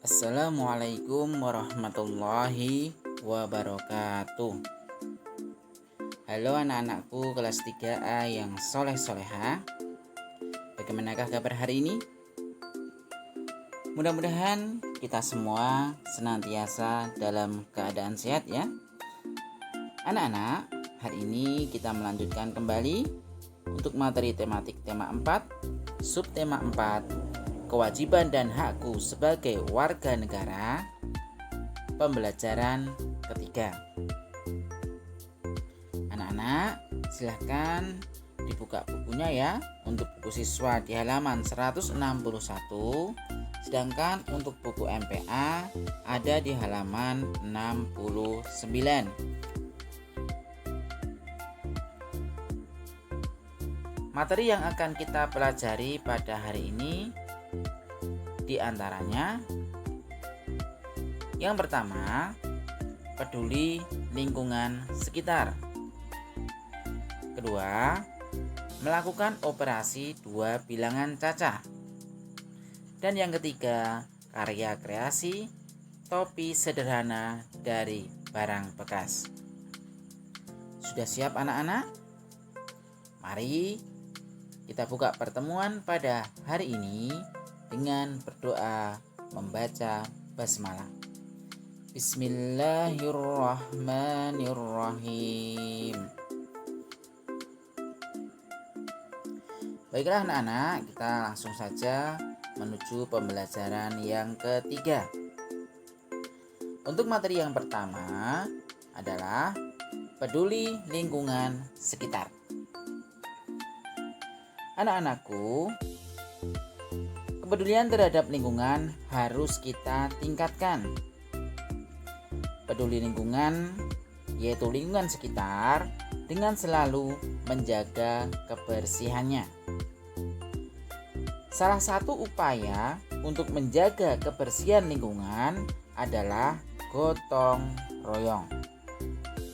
Assalamualaikum warahmatullahi wabarakatuh. Halo anak-anakku kelas 3A yang soleh-soleha. Bagaimanakah kabar hari ini? Mudah-mudahan kita semua senantiasa dalam keadaan sehat ya. Anak-anak, hari ini kita melanjutkan kembali untuk materi tematik tema 4, subtema 4, kewajiban dan hakku sebagai warga negara, pembelajaran ketiga. Anak-anak, silahkan dibuka bukunya ya. Untuk buku siswa di halaman 161, sedangkan untuk buku MPA ada di halaman 69. Materi yang akan kita pelajari pada hari ini di antaranya yang pertama, peduli lingkungan sekitar. Kedua, melakukan operasi 2 bilangan cacah. Dan yang ketiga, karya kreasi topi sederhana dari barang bekas. Sudah siap anak-anak? Mari kita buka pertemuan pada hari ini dengan berdoa membaca basmalah. Bismillahirrahmanirrahim. Baiklah anak-anak, kita langsung saja menuju pembelajaran yang ketiga. Untuk materi yang pertama adalah peduli lingkungan sekitar. Anak-anakku, kepedulian terhadap lingkungan harus kita tingkatkan. Peduli lingkungan yaitu lingkungan sekitar dengan selalu menjaga kebersihannya. Salah satu upaya untuk menjaga kebersihan lingkungan adalah gotong royong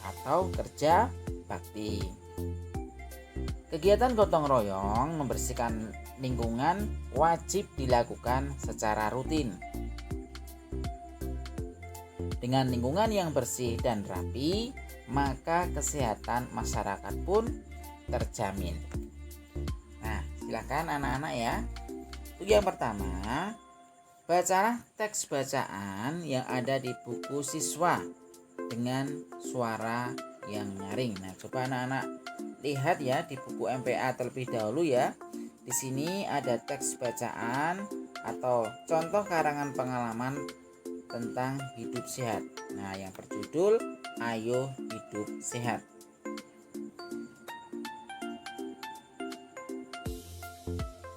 atau kerja bakti. Kegiatan gotong royong membersihkan lingkungan wajib dilakukan secara rutin. Dengan lingkungan yang bersih dan rapi, maka kesehatan masyarakat pun terjamin. Nah, silakan anak-anak ya. Untuk yang pertama, bacalah teks bacaan yang ada di buku siswa dengan suara yang nyaring. Nah, coba anak-anak lihat ya di buku MPA terlebih dahulu ya. Di sini ada teks bacaan atau contoh karangan pengalaman tentang hidup sehat. Nah, yang berjudul Ayo Hidup Sehat.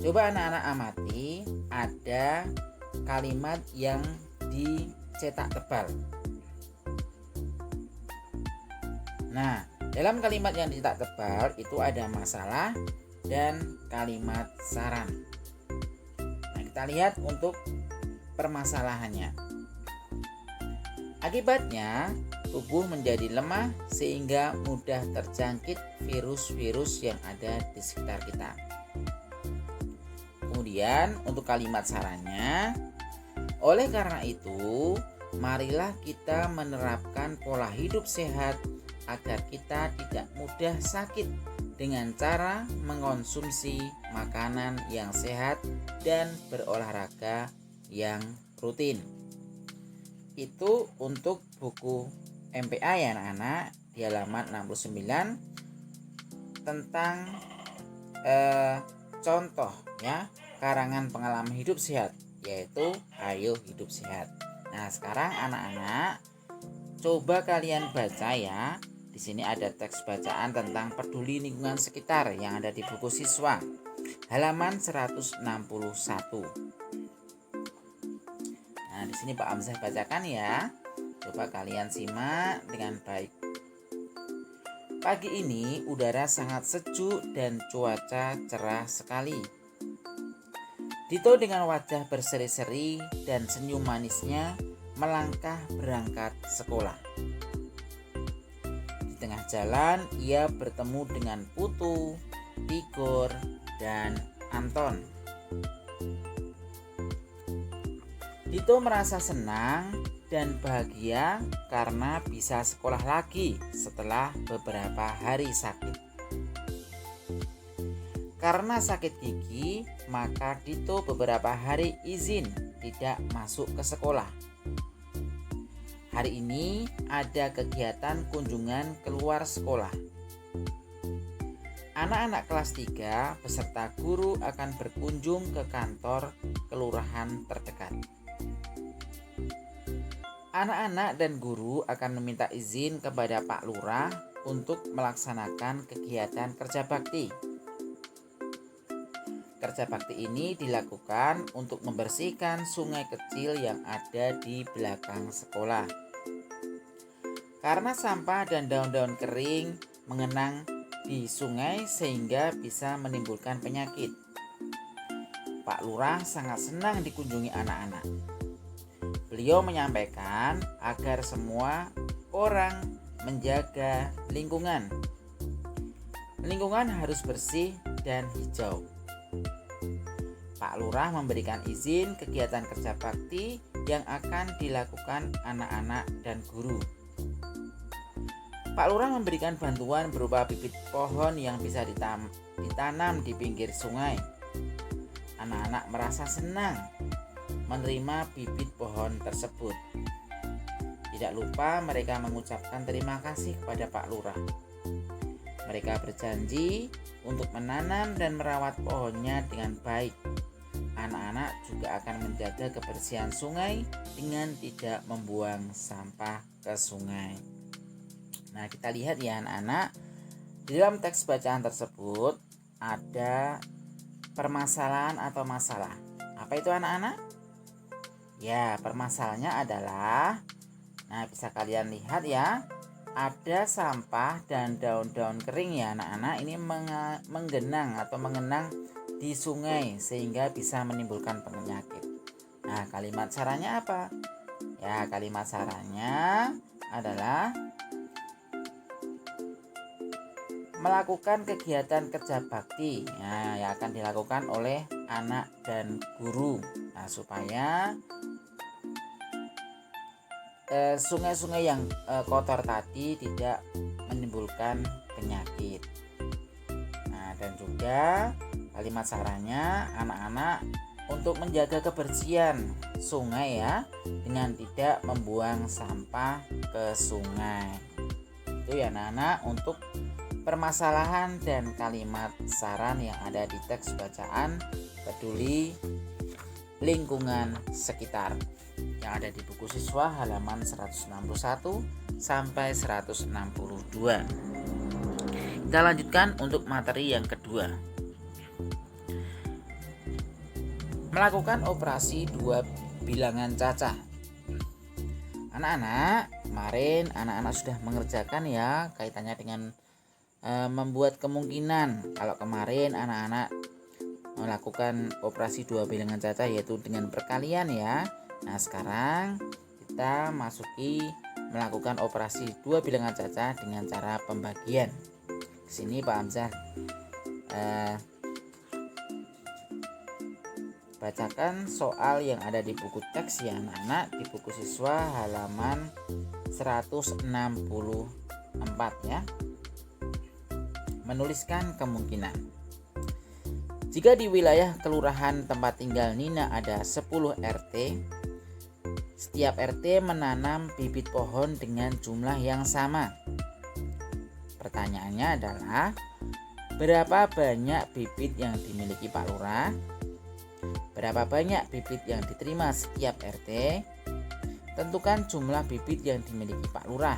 Coba anak-anak amati, ada kalimat yang dicetak tebal. Nah, dalam kalimat yang dicetak tebal itu ada masalah dan kalimat saran. Nah, kita lihat untuk permasalahannya. Akibatnya, tubuh menjadi lemah sehingga mudah terjangkit virus-virus yang ada di sekitar kita. Kemudian, untuk kalimat sarannya, oleh karena itu, marilah kita menerapkan pola hidup sehat agar kita tidak mudah sakit dengan cara mengkonsumsi makanan yang sehat dan berolahraga yang rutin. Itu untuk buku MPA ya anak-anak di halaman 69 tentang contoh ya karangan pengalaman hidup sehat, yaitu Ayo Hidup Sehat. Nah, sekarang anak-anak coba kalian baca ya. Di sini ada teks bacaan tentang peduli lingkungan sekitar yang ada di buku siswa halaman 161. Nah, di sini Pak Amzah bacakan ya. Coba kalian simak dengan baik. Pagi ini udara sangat sejuk dan cuaca cerah sekali. Dito dengan wajah berseri-seri dan senyum manisnya melangkah berangkat sekolah. Di tengah jalan ia bertemu dengan Putu, Tigor, dan Anton. Dito merasa senang dan bahagia karena bisa sekolah lagi setelah beberapa hari sakit. Karena sakit gigi, maka Dito beberapa hari izin tidak masuk ke sekolah. Hari ini ada kegiatan kunjungan keluar sekolah. Anak-anak kelas 3 beserta guru akan berkunjung ke kantor kelurahan terdekat. Anak-anak dan guru akan meminta izin kepada Pak Lurah untuk melaksanakan kegiatan kerja bakti. Kerja bakti ini dilakukan untuk membersihkan sungai kecil yang ada di belakang sekolah. Karena sampah dan daun-daun kering mengenang di sungai sehingga bisa menimbulkan penyakit. Pak Lurah sangat senang dikunjungi anak-anak. Beliau menyampaikan agar semua orang menjaga lingkungan. Lingkungan harus bersih dan hijau. Pak Lurah memberikan izin kegiatan kerja bakti yang akan dilakukan anak-anak dan guru. Pak Lurah memberikan bantuan berupa bibit pohon yang bisa ditanam di pinggir sungai. Anak-anak merasa senang menerima bibit pohon tersebut. Tidak lupa mereka mengucapkan terima kasih kepada Pak Lurah. Mereka berjanji untuk menanam dan merawat pohonnya dengan baik. Anak-anak juga akan menjaga kebersihan sungai dengan tidak membuang sampah ke sungai. Nah, kita lihat ya anak-anak, di dalam teks bacaan tersebut ada permasalahan atau masalah. Apa itu anak-anak? Ya, permasalahannya adalah, nah bisa kalian lihat ya, ada sampah dan daun-daun kering ya anak-anak. Ini menggenang atau mengenang di sungai sehingga bisa menimbulkan penyakit. Nah, kalimat sarannya apa? Ya, kalimat sarannya adalah melakukan kegiatan kerja bakti yang akan dilakukan oleh anak dan guru. Nah, supaya sungai-sungai yang kotor tadi tidak menimbulkan penyakit. Nah, dan juga kalimat sarannya anak-anak untuk menjaga kebersihan sungai ya, dengan tidak membuang sampah ke sungai. Itu ya anak-anak untuk permasalahan dan kalimat saran yang ada di teks bacaan peduli lingkungan sekitar yang ada di buku siswa halaman 161 sampai 162. Kita lanjutkan untuk materi yang kedua. Melakukan operasi 2 bilangan cacah. Anak-anak, kemarin anak-anak sudah mengerjakan ya kaitannya dengan membuat kemungkinan. Kalau kemarin anak-anak melakukan operasi 2 bilangan cacah yaitu dengan perkalian ya. Nah, sekarang kita masuki melakukan operasi 2 bilangan cacah dengan cara pembagian. Di sini Pak Hamzah bacakan soal yang ada di buku teks ya anak-anak, di buku siswa halaman 164 ya. Menuliskan kemungkinan. Jika di wilayah kelurahan tempat tinggal Nina ada 10 RT, setiap RT menanam bibit pohon dengan jumlah yang sama. Pertanyaannya adalah, berapa banyak bibit yang dimiliki Pak Lurah? Berapa banyak bibit yang diterima setiap RT? Tentukan jumlah bibit yang dimiliki Pak Lurah.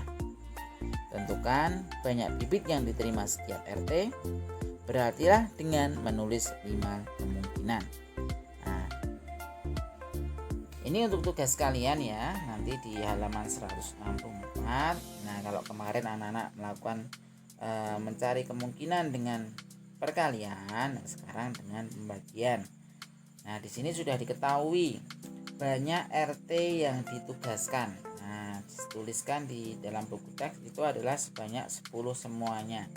Tentukan banyak bibit yang diterima setiap RT. Berhatilah dengan menulis 5 kemungkinan. Nah, ini untuk tugas kalian ya, nanti di halaman 164. Nah, kalau kemarin anak-anak melakukan mencari kemungkinan dengan perkalian, sekarang dengan pembagian. Nah, di sini sudah diketahui banyak RT yang ditugaskan. Nah, dituliskan di dalam buku teks itu adalah sebanyak 10 semuanya.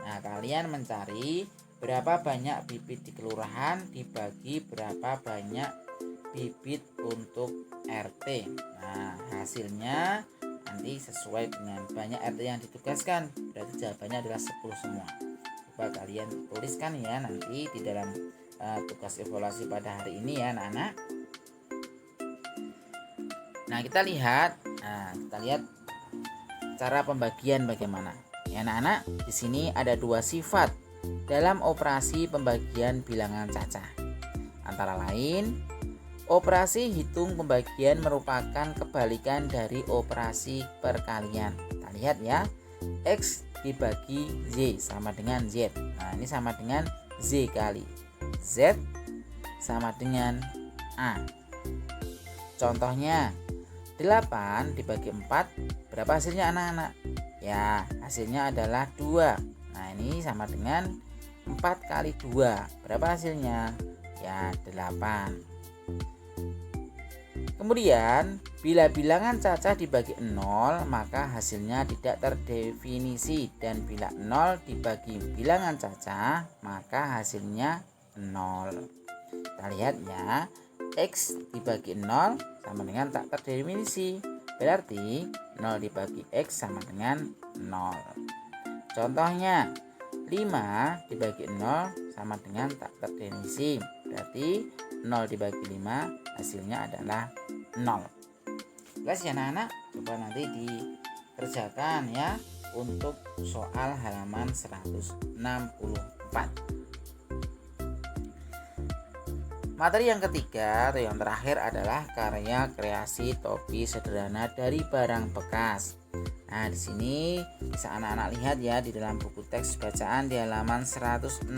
Nah, kalian mencari berapa banyak bibit di kelurahan dibagi berapa banyak bibit untuk RT. Nah, hasilnya nanti sesuai dengan banyak RT yang ditugaskan, berarti jawabannya adalah 10 semua. Coba kalian tuliskan ya nanti di dalam tugas evaluasi pada hari ini ya anak-anak. Nah, kita lihat cara pembagian bagaimana. Ya anak-anak, di sini ada 2 sifat dalam operasi pembagian bilangan cacah. Antara lain, operasi hitung pembagian merupakan kebalikan dari operasi perkalian. Kita lihat ya, X dibagi Z sama dengan Z. Nah, ini sama dengan Z kali Z sama dengan A. Contohnya, 8 dibagi 4, berapa hasilnya anak-anak? Ya, hasilnya adalah 2. Nah, ini sama dengan 4 kali 2. Berapa hasilnya? Ya, 8. Kemudian, bila bilangan cacah dibagi 0, maka hasilnya tidak terdefinisi. Dan bila 0 dibagi bilangan cacah, maka hasilnya 0. Kita lihat ya, X dibagi 0 sama dengan tak terdefinisi. Berarti 0 dibagi X sama dengan 0. Contohnya, 5 dibagi 0 sama dengan tak terdefinisi. Berarti 0 dibagi 5 hasilnya adalah 0. Jelas ya anak-anak? Coba nanti dikerjakan ya untuk soal halaman 164. Materi yang ketiga atau yang terakhir adalah karya kreasi topi sederhana dari barang bekas. Nah, di sini bisa anak-anak lihat ya di dalam buku teks bacaan di halaman 165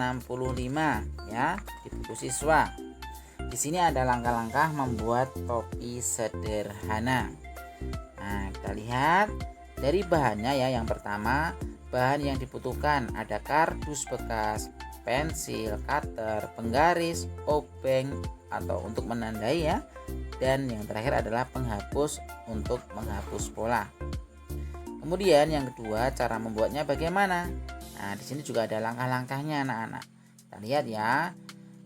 ya, di buku siswa. Di sini ada langkah-langkah membuat topi sederhana. Nah, kita lihat dari bahannya ya. Yang pertama, bahan yang dibutuhkan ada kardus bekas, pensil, cutter, penggaris, obeng atau untuk menandai ya. Dan yang terakhir adalah penghapus untuk menghapus pola. Kemudian yang kedua, cara membuatnya bagaimana? Nah, di sini juga ada langkah-langkahnya anak-anak. Kita lihat ya.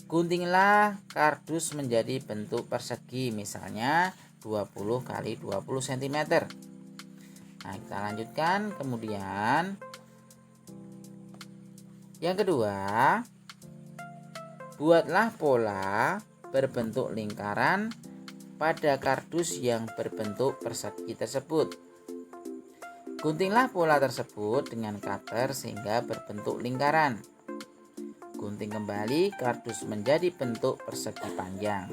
Guntinglah kardus menjadi bentuk persegi, misalnya 20 x 20 cm. Nah, kita lanjutkan. Kemudian yang kedua, buatlah pola berbentuk lingkaran pada kardus yang berbentuk persegi tersebut. Guntinglah pola tersebut dengan cutter sehingga berbentuk lingkaran. Gunting kembali kardus menjadi bentuk persegi panjang.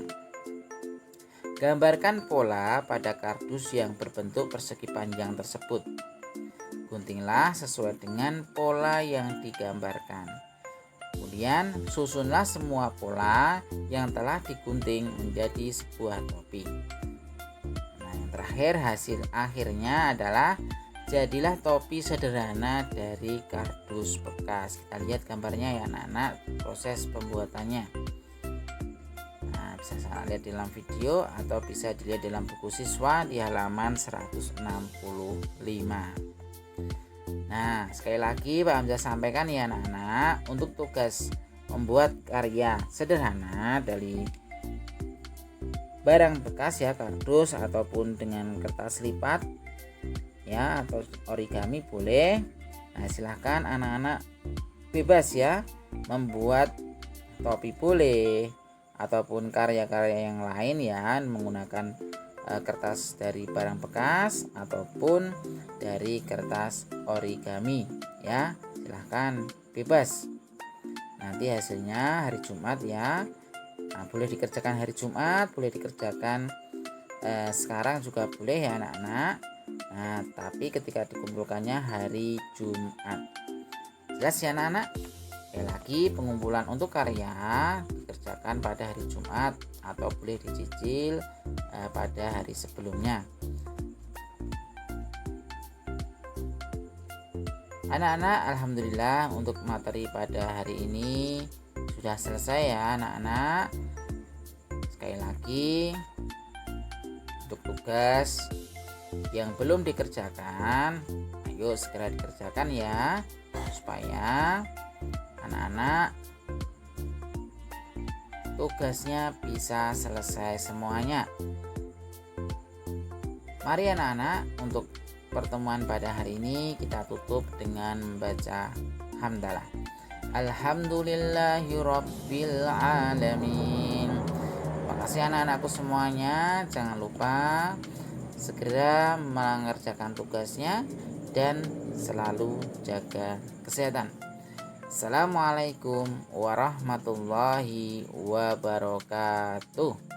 Gambarkan pola pada kardus yang berbentuk persegi panjang tersebut. Guntinglah sesuai dengan pola yang digambarkan. Kemudian susunlah semua pola yang telah digunting menjadi sebuah topi. Nah, yang terakhir hasil akhirnya adalah jadilah topi sederhana dari kardus bekas. Kita lihat gambarnya ya anak-anak, proses pembuatannya. Nah, bisa saya lihat di dalam video atau bisa dilihat dalam buku siswa di halaman 165. Nah, sekali lagi Pak Hamzah sampaikan ya anak-anak, untuk tugas membuat karya sederhana dari barang bekas ya, kardus ataupun dengan kertas lipat ya, atau origami boleh. Nah, silahkan anak-anak bebas ya membuat topi boleh ataupun karya-karya yang lain ya menggunakan kertas dari barang bekas ataupun dari kertas origami ya, silahkan bebas. Nanti hasilnya hari Jumat ya. Nah, boleh dikerjakan hari Jumat, boleh dikerjakan sekarang juga boleh ya anak-anak. Nah, tapi ketika dikumpulkannya hari Jumat. Jelas ya anak-anak? Sekali lagi, pengumpulan untuk karya dikerjakan pada hari Jumat atau boleh dicicil pada hari sebelumnya. Anak-anak, alhamdulillah untuk materi pada hari ini sudah selesai ya anak-anak. Sekali lagi, untuk tugas yang belum dikerjakan, ayo segera dikerjakan ya, supaya anak-anak tugasnya bisa selesai semuanya. Mari anak-anak, untuk pertemuan pada hari ini kita tutup dengan membaca hamdalah. Alhamdulillahirabbil alamin. Terima kasih anak-anakku semuanya. Jangan lupa segera mengerjakan tugasnya dan selalu jaga kesehatan. Assalamualaikum warahmatullahi wabarakatuh.